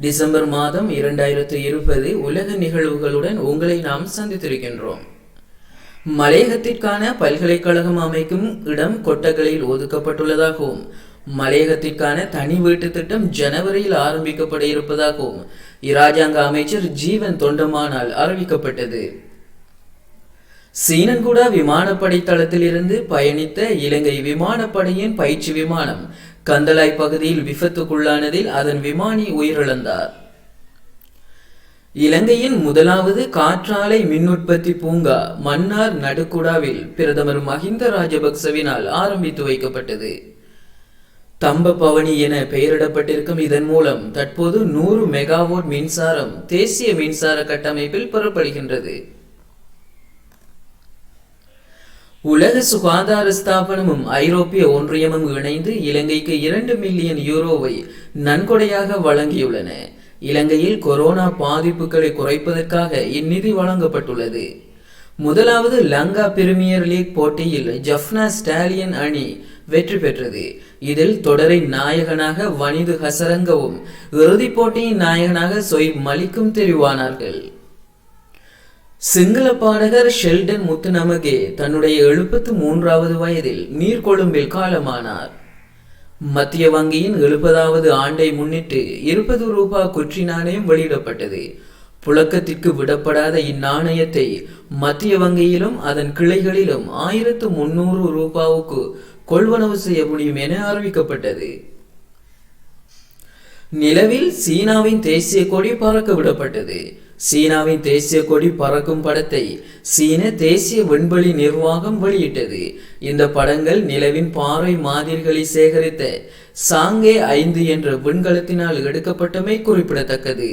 December மாதம் 2020 உலக நிகழ்வுகளுடன் உங்களை நாம் சந்தித்திருக்கின்றோம். மலையகத்திற்கான பல்கலைக்கழகம் அமைக்கும் இடம் கொட்டகலில் ஒதுக்கப்பட்டுள்ளதாகவும் மலையகத்திற்கான தனி வீட்டு திட்டம் ஜனவரியில் ஆரம்பிக்கப்பட இருப்பதாகவும் இராஜாங்க அமைச்சர் ஜீவன் தொண்டமானால் அறிவிக்கப்பட்டது. சீனன்குடா விமானப்படை தளத்திலிருந்து பயணித்த இலங்கை விமானப்படையின் பயிற்சி விமானம் கந்தலாய் பகுதியில் விபத்துக்குள்ளானதில் அதன் விமானி உயிரிழந்தார். இலங்கையின் முதலாவது காற்றாலை மின் உற்பத்தி பூங்கா மன்னார் நடுக்குடாவில் பிரதமர் மஹிந்த ராஜபக்சவினால் ஆரம்பித்து வைக்கப்பட்டது. தம்ப பவனி என பெயரிடப்பட்டிருக்கும் இதன் மூலம் தற்போது 100 மெகாவாட் மின்சாரம் தேசிய மின்சார கட்டமைப்பில் பெறப்படுகின்றது. உலக சுகாதார ஸ்தாபனமும் ஐரோப்பிய ஒன்றியமும் இணைந்து இலங்கைக்கு 2 மில்லியன் யூரோவை நன்கொடையாக வழங்கியுள்ளன. இலங்கையில் கொரோனா பாதிப்புகளை குறைப்பதற்காக இந்நிதி வழங்கப்பட்டுள்ளது. முதலாவது லங்கா பிரீமியர் லீக் போட்டியில் ஜஃப்னா ஸ்டாலியன் அணி வெற்றி பெற்றது. இதில் தொடரின் நாயகனாக வனிது ஹசரங்கவும் இறுதிப் போட்டியின் நாயகனாக சொய்ப் மலிக்கும் தெரிவானார்கள். சிங்கள பாடகர் ஷெல்டன் முத்துநமகே தன்னுடைய 73வது வயதில் நீர்கொழும்பில் காலமானார். மத்திய வங்கியின் 70வது ஆண்டை முன்னிட்டு 20 ரூபாய் குற்றி நாணயம் வெளியிடப்பட்டது. புழக்கத்திற்கு விடப்படாத இந்நாணயத்தை மத்திய வங்கியிலும் அதன் கிளைகளிலும் 1300 ரூபாவுக்கு கொள்வனவு செய்ய முடியும் என அறிவிக்கப்பட்டது. நிலவில் சீனாவின் தேசிய கொடி பறக்க விடப்பட்டது. சீனாவின் தேசிய கொடி பறக்கும் படத்தை சீன தேசிய விண்வெளி நிர்வாகம் வெளியிட்டது. இந்த படங்கள் நிலவின் பாறை மாதிரிகளை சேகரித்த சாங்கே 5 என்ற விண்கலத்தினால் எடுக்கப்பட்டமை குறிப்பிடத்தக்கது.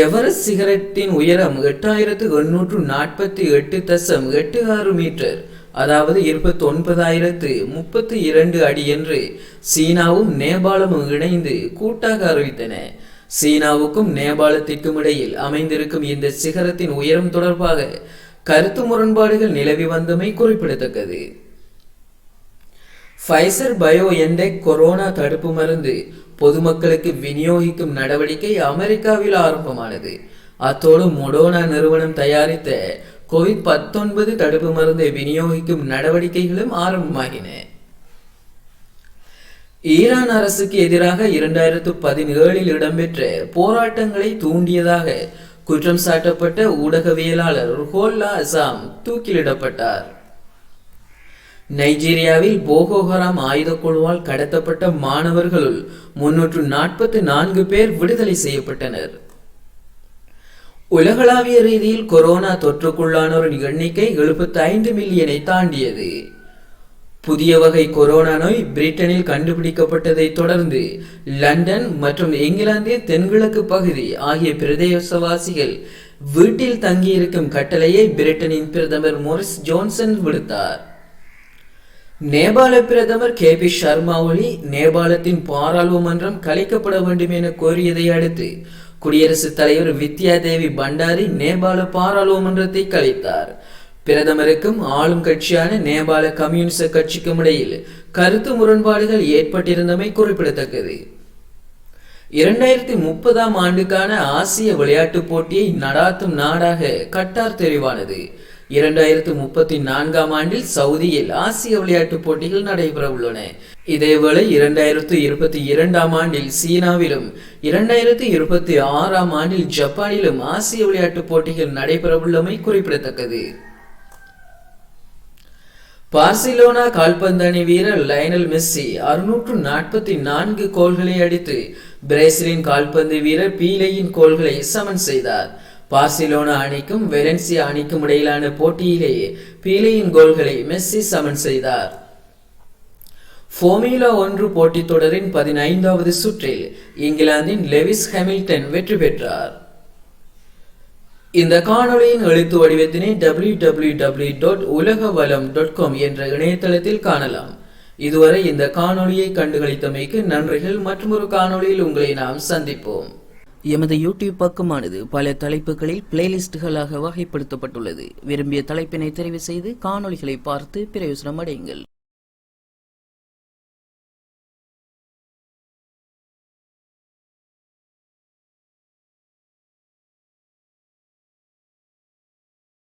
எவரெஸ்ட் சிகரத்தின் உயரம் 8848.86 மீட்டர், அதாவது 29,032 அடி என்று சீனாவும் நேபாளமும் இணைந்து கூட்டாக அறிவித்தன. சீனாவுக்கும் நேபாளத்திற்கும் இடையில் அமைந்திருக்கும் இந்த சிகரத்தின் உயரம் தொடர்பாக கருத்து முரண்பாடுகள் நிலவி வந்தமை குறிப்பிடத்தக்கது. ஃபைசர் பயோஎன்டெக் கொரோனா தடுப்பு மருந்து பொதுமக்களுக்கு விநியோகிக்கும் நடவடிக்கை அமெரிக்காவில் ஆரம்பமானது. அத்தோடு மொடோனா நிறுவனம் தயாரித்த COVID-19 தடுப்பு மருந்தை விநியோகிக்கும் நடவடிக்கைகளும் ஆரம்பமாகின. ஈரான் அரசுக்கு எதிராக 2017 இடம்பெற்ற போராட்டங்களை தூண்டியதாக குற்றம் சாட்டப்பட்ட ஊடகவியலாளர் ருஹோல்லா அசாம் தூக்கிலிடப்பட்டார். நைஜீரியாவில் போகோ ஹராம் ஆயுத குழுவால் கடத்தப்பட்ட மாணவர்களுள் 344 பேர் விடுதலை செய்யப்பட்டனர். உலகளாவிய ரீதியில் கொரோனா தொற்றுக்குள்ளானோரின் எண்ணிக்கை 75 மில்லியனை தாண்டியது. புதிய வகை கொரோனா நோய் பிரிட்டனில் கண்டுபிடிக்கப்பட்டதை தொடர்ந்து லண்டன் மற்றும் இங்கிலாந்தின் தென்கிழக்கு பகுதி ஆகிய பிரதேசவாசிகள் வீட்டில் தங்கியிருக்கும் கட்டளையை பிரிட்டனின் பிரதமர் மோரிஸ் ஜோன்சன் விடுத்தார். நேபாள பிரதமர் KP சர்மா ஒலி நேபாளத்தின் பாராளுமன்றம் கலைக்கப்பட வேண்டும் என கோரியதை அடுத்து குடியரசுத் தலைவர் வித்யா தேவி பண்டாரி நேபாள பாராளுமன்றத்தை கலைத்தார். பிரதமருக்கும் ஆளும் கட்சியான நேபாள கம்யூனிஸ்ட் கட்சிக்கும் இடையில் கருத்து முரண்பாடுகள் ஏற்பட்டிருந்தமை குறிப்பிடத்தக்கது. 2030ஆம் ஆண்டுக்கான ஆசிய விளையாட்டுப் போட்டியை நடாத்தும் நாடாக கட்டார் தெரிவானது. 2034ஆம் ஆண்டில் சவுதியில் ஆசிய விளையாட்டுப் போட்டிகள் நடைபெற உள்ளன. இதேவேளை 2022ஆம் ஆண்டில் சீனாவிலும் 2026ஆம் ஆண்டில் ஜப்பானிலும் ஆசிய விளையாட்டுப் போட்டிகள் நடைபெற உள்ளமை குறிப்பிடத்தக்கது. பார்சிலோனா கால்பந்தணி வீரர் லயனல் மெஸ்ஸி 644 கோல்களை அடித்து பிரேசிலின் கால்பந்து வீரர் பீலேயின் கோல்களை சமன் செய்தார். பார்சிலோனா அணிக்கும் வெலன்சியா அணிக்கும் இடையிலான போட்டியிலேயே பீலேயின் கோல்களை மெஸ்ஸி சமன் செய்தார். ஃபார்முலா 1 போட்டித் தொடரின் 15வது சுற்றில் இங்கிலாந்தின் லெவிஸ் ஹாமில்டன் வெற்றி பெற்றார். இந்த காணொளியின் எழுத்து வடிவத்தினை www.ulagavalam.com என்ற இணையதளத்தில் காணலாம். இதுவரை இந்த காணொளியை கண்டுகளித்தமைக்கு நன்றிகள். மற்றும் ஒரு காணொளியில் உங்களை நாம் சந்திப்போம். எமது யூடியூப் பக்கமானது பல தலைப்புகளில் பிளேலிஸ்டுகளாக வகைப்படுத்தப்பட்டுள்ளது. விரும்பிய தலைப்பினை தெரிவு செய்து காணொளிகளை பார்த்து பிரயோசனம் அடையுங்கள்.